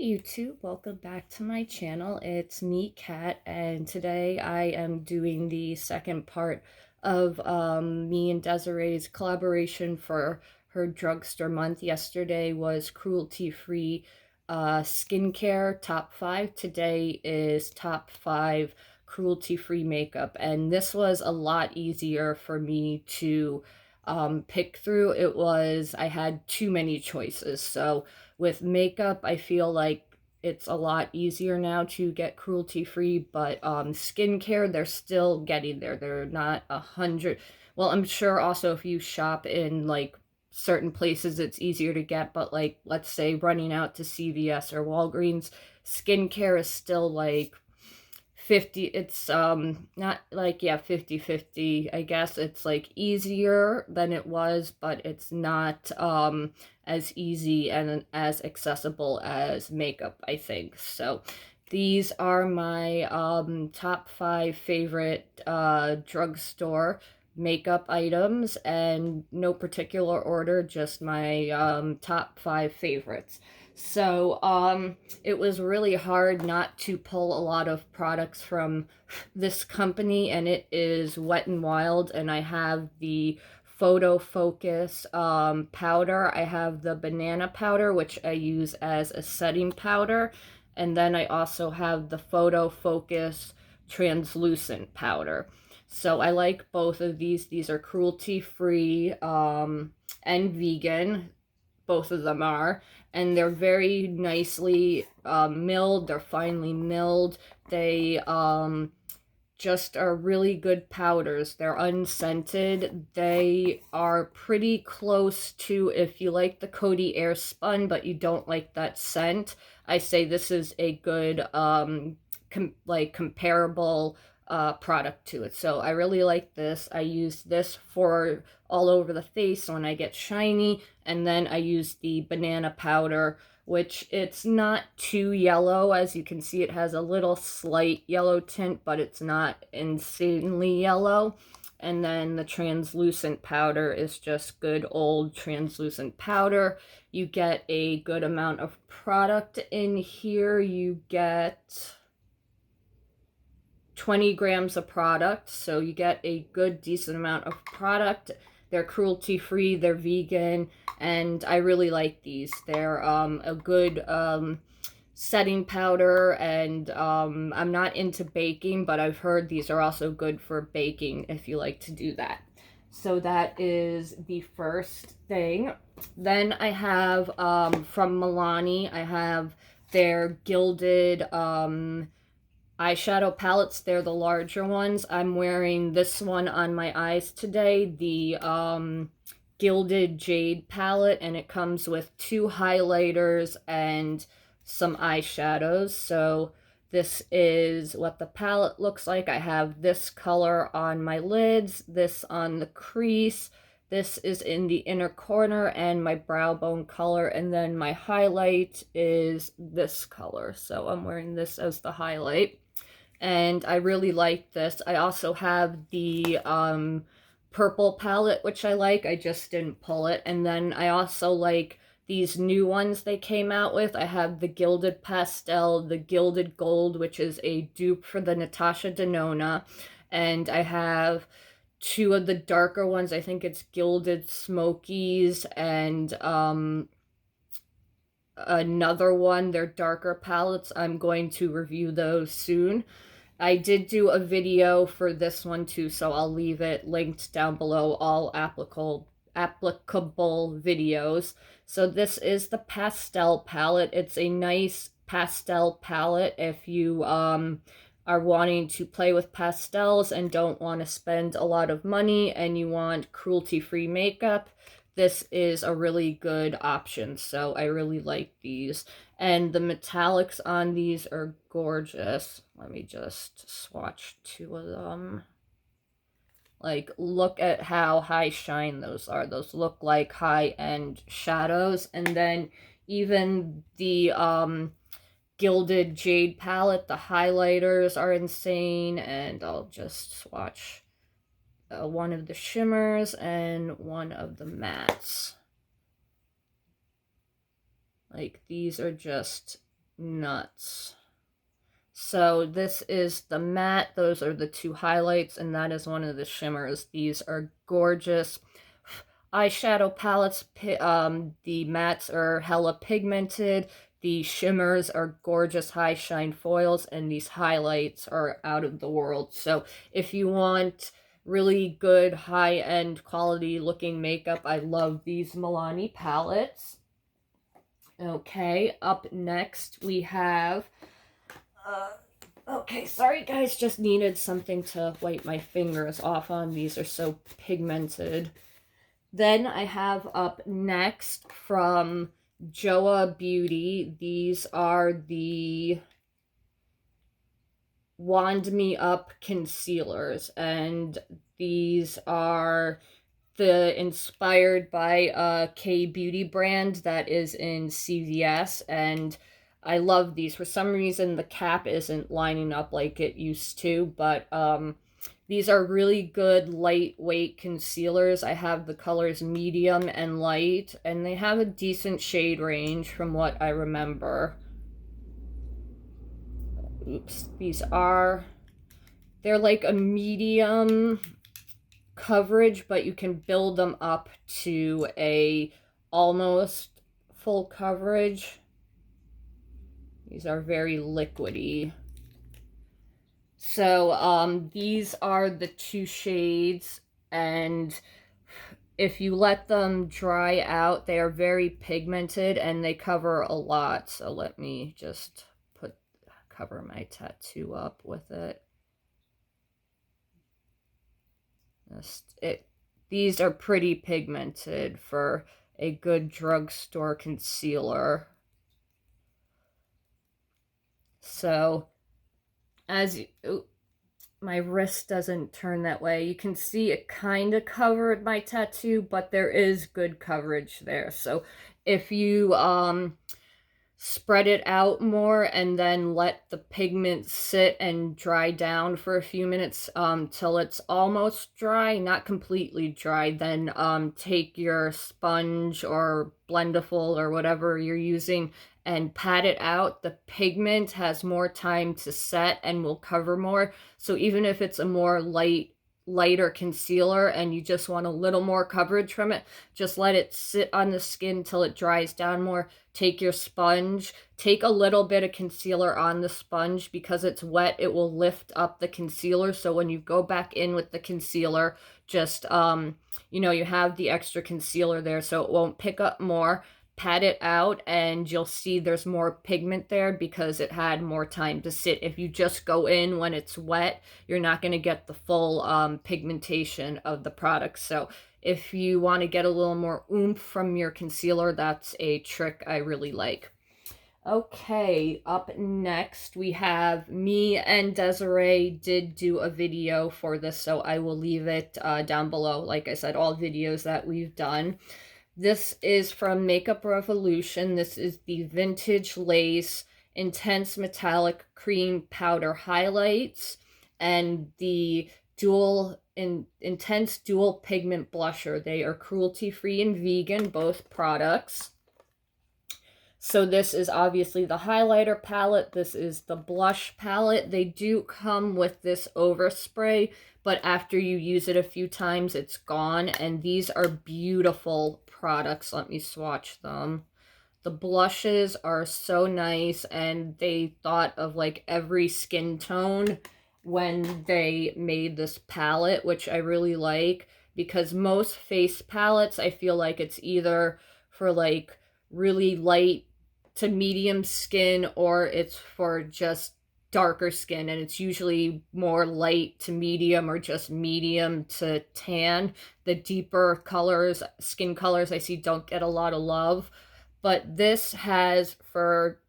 YouTube, welcome back to my channel. It's me, Kat, and today I am doing the second part of me and Desirays collaboration for her drugstore month. Yesterday was cruelty-free skincare top 5. Today is top 5 cruelty-free makeup, and this was a lot easier for me to pick through. I had too many choices, so with makeup, I feel like it's a lot easier now to get cruelty-free, but skincare, they're still getting there. They're not 100. Well, I'm sure also if you shop in like certain places, it's easier to get, but like let's say running out to CVS or Walgreens, skincare is still like 50, it's not like, yeah, 50-50. I guess it's like easier than it was, but it's not as easy and as accessible as makeup, I think. So these are my top 5 favorite drugstore makeup items, and no particular order, just my top 5 favorites. So it was really hard not to pull a lot of products from this company, and it is Wet n Wild, and I have the Photo Focus powder. I have the banana powder, which I use as a setting powder, and then I also have the Photo Focus translucent powder. So I like both of these. These are cruelty-free and vegan. Both of them are, and they're very nicely milled. They're finely milled. They just are really good powders. They're unscented. They are pretty close to, if you like the Coty Airspun but you don't like that scent, I say this is a good comparable product to it. So I really like this. I use this for all over the face when I get shiny, and then I use the banana powder, which it's not too yellow. As you can see, it has a little slight yellow tint, but it's not insanely yellow. And then the translucent powder is just good old translucent powder. You get a good amount of product in here. You get 20 grams of product, so you get a good decent amount of product. They're cruelty free, they're vegan, and I really like these. They're a good setting powder, and I'm not into baking, but I've heard these are also good for baking if you like to do that. So that is the first thing. Then I have from Milani, I have their Gilded eyeshadow palettes. They're the larger ones. I'm wearing this one on my eyes today, the Gilded Jade palette, and it comes with 2 highlighters and some eyeshadows. So this is what the palette looks like. I have this color on my lids, this on the crease, this is in the inner corner, and my brow bone color, and then my highlight is this color. So I'm wearing this as the highlight, and I really like this. I also have the purple palette, which I like. I just didn't pull it. And then I also like these new ones they came out with. I have the Gilded Pastel, the Gilded Gold, which is a dupe for the Natasha Denona, and I have 2 of the darker ones. I think it's Gilded Smokies and another one. They're darker palettes. I'm going to review those soon. I did do a video for this one too, so I'll leave it linked down below, all applicable videos. So this is the Pastel palette. It's a nice pastel palette if you are wanting to play with pastels and don't want to spend a lot of money and you want cruelty-free makeup. This is a really good option, so I really like these. And the metallics on these are gorgeous. Let me just swatch 2 of them. Like, look at how high shine those are. Those look like high-end shadows. And then even the Gilded Jade palette, the highlighters are insane. And I'll just swatch one of the shimmers and one of the mattes. Like, these are just nuts. So this is the matte. Those are the two highlights, and that is one of the shimmers. These are gorgeous eyeshadow palettes. The mattes are hella pigmented. The shimmers are gorgeous high shine foils, and these highlights are out of the world. So if you want really good high-end quality looking makeup, I love these Milani palettes. Okay, up next we have okay, sorry guys, just needed something to wipe my fingers off on. These are so pigmented. Then I have up next from Joa Beauty. These are the Wand Me Up concealers, and these are inspired by a K beauty brand that is in CVS, and I love these. For some reason the cap isn't lining up like it used to, but these are really good lightweight concealers. I have the colors medium and light, and they have a decent shade range from what I remember. Oops, they're like a medium coverage, but you can build them up to a almost full coverage. These are very liquidy. So these are the two shades, and if you let them dry out, they are very pigmented and they cover a lot. So let me just cover my tattoo up with it. These are pretty pigmented for a good drugstore concealer. So my wrist doesn't turn that way. You can see it kind of covered my tattoo, but there is good coverage there. So if you spread it out more and then let the pigment sit and dry down for a few minutes till it's almost dry, not completely dry, then take your sponge or Blendiful or whatever you're using and pat it out. The pigment has more time to set and will cover more. So even if it's a more lighter concealer and you just want a little more coverage from it, just let it sit on the skin till it dries down more. Take your sponge, take a little bit of concealer on the sponge. Because it's wet, it will lift up the concealer. So when you go back in with the concealer, just you know, you have the extra concealer there, so it won't pick up more. Pat it out and you'll see there's more pigment there because it had more time to sit. If you just go in when it's wet, you're not going to get the full pigmentation of the product. So if you want to get a little more oomph from your concealer, that's a trick I really like. Okay, up next we have me and Desiree did do a video for this, so I will leave it down below. Like I said, all videos that we've done. This is from Makeup Revolution. This is the Vintage Lace Intense Metallic Cream Powder Highlights and the Intense Dual Pigment Blusher. They are cruelty-free and vegan, both products. So this is obviously the highlighter palette. This is the blush palette. They do come with this overspray, but after you use it a few times, it's gone. And these are beautiful products. Let me swatch them. The blushes are so nice, and they thought of like every skin tone when they made this palette, which I really like, because most face palettes, I feel like it's either for like really light to medium skin, or it's for just darker skin, and it's usually more light to medium or just medium to tan. The deeper colors, skin colors, I see don't get a lot of love, but this has for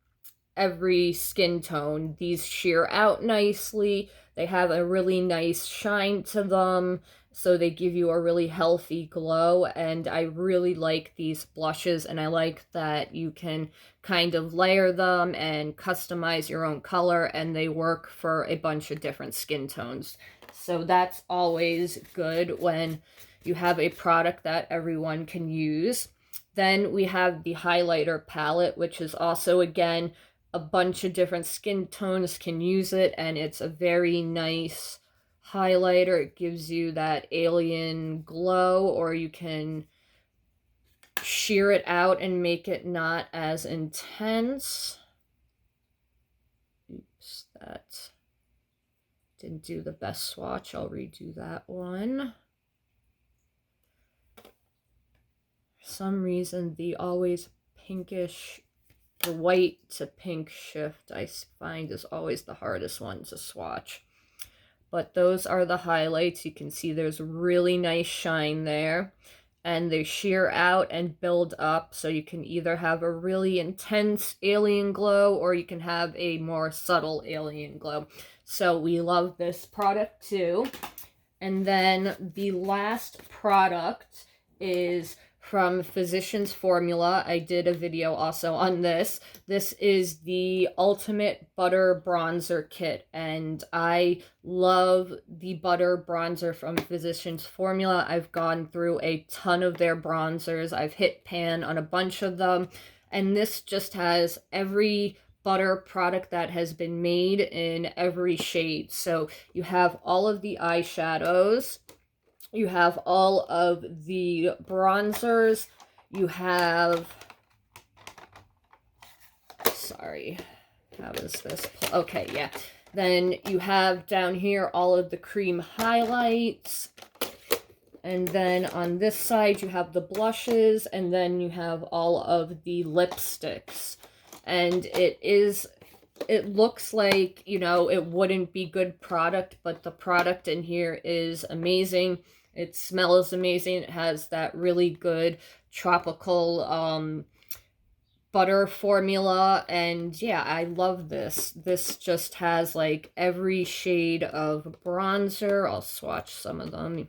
every skin tone. These sheer out nicely. They have a really nice shine to them, so they give you a really healthy glow, and I really like these blushes, and I like that you can kind of layer them and customize your own color, and they work for a bunch of different skin tones. So that's always good when you have a product that everyone can use. Then we have the highlighter palette, which is also, again, a bunch of different skin tones can use it, and it's a very nice highlighter. It gives you that alien glow, or you can sheer it out and make it not as intense. Oops, that didn't do the best swatch. I'll redo that one. For some reason, the always pinkish, the white to pink shift I find is always the hardest one to swatch. But those are the highlights. You can see there's really nice shine there. And they sheer out and build up, so you can either have a really intense alien glow or you can have a more subtle alien glow. So we love this product too. And then the last product is from Physicians Formula. I did a video also on this. This is the Ultimate Butter Bronzer Kit, and I love the butter bronzer from Physicians Formula. I've gone through a ton of their bronzers. I've hit pan on a bunch of them, and this just has every butter product that has been made in every shade. So you have all of the eyeshadows, you have all of the bronzers, you have, sorry, how is this? Okay, yeah. Then you have down here all of the cream highlights. And then on this side, you have the blushes, and then you have all of the lipsticks. And it looks like, you know, it wouldn't be good product, but the product in here is amazing. It smells amazing. It has that really good tropical butter formula, and yeah, I love this. This just has like every shade of bronzer. I'll swatch some of them.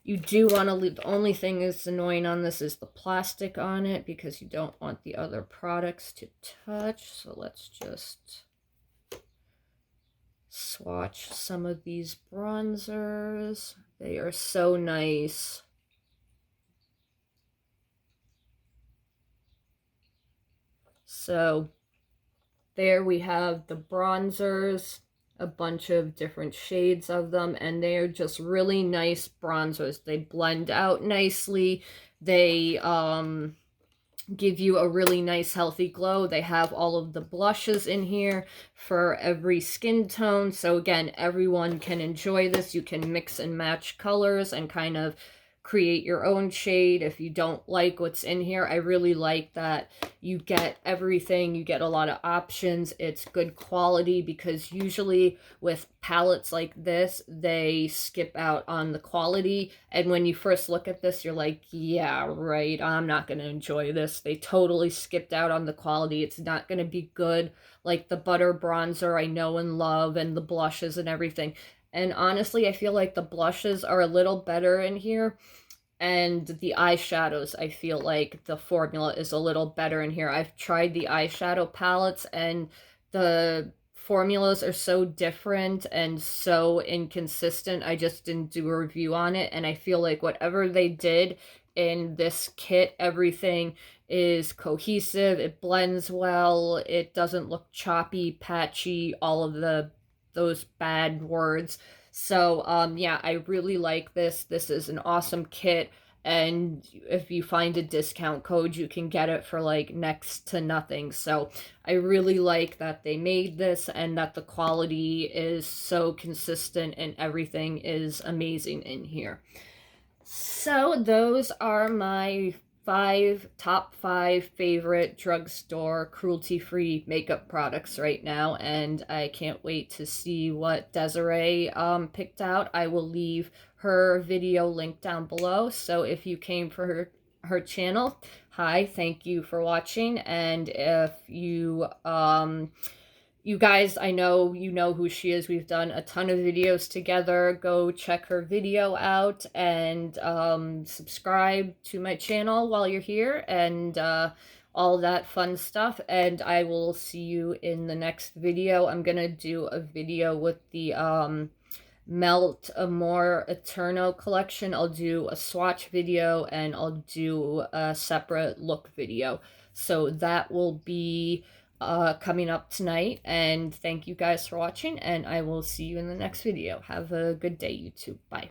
You do want to leave, the only thing that's annoying on this is the plastic on it, because you don't want the other products to touch. So let's just swatch some of these bronzers. They are so nice. So there we have the bronzers, a bunch of different shades of them, and they're just really nice bronzers. They blend out nicely. They give you a really nice healthy glow. They have all of the blushes in here for every skin tone. So again, everyone can enjoy this. You can mix and match colors and kind of create your own shade if you don't like what's in here. I really like that you get everything. You get a lot of options. It's good quality, because usually with palettes like this, they skip out on the quality. And when you first look at this, you're like, yeah, right, I'm not going to enjoy this. They totally skipped out on the quality. It's not going to be good like the butter bronzer I know and love, and the blushes and everything. And honestly, I feel like the blushes are a little better in here. And the eyeshadows, I feel like the formula is a little better in here. I've tried the eyeshadow palettes, and the formulas are so different and so inconsistent. I just didn't do a review on it. And I feel like whatever they did in this kit, everything is cohesive. It blends well. It doesn't look choppy, patchy, all of those bad words. So, yeah, I really like this. This is an awesome kit, and if you find a discount code, you can get it for, like, next to nothing. So, I really like that they made this, and that the quality is so consistent, and everything is amazing in here. So, those are my top five favorite drugstore cruelty-free makeup products right now, and I can't wait to see what Desiree picked out. I will leave her video link down below, so if you came for her channel, hi, thank you for watching. And if you you guys, I know you know who she is. We've done a ton of videos together. Go check her video out, and subscribe to my channel while you're here, and all that fun stuff. And I will see you in the next video. I'm going to do a video with the Melt Amore Eterno collection. I'll do a swatch video, and I'll do a separate look video. So that will be coming up tonight. And thank you guys for watching, and I will see you in the next video. Have a good day, YouTube. Bye.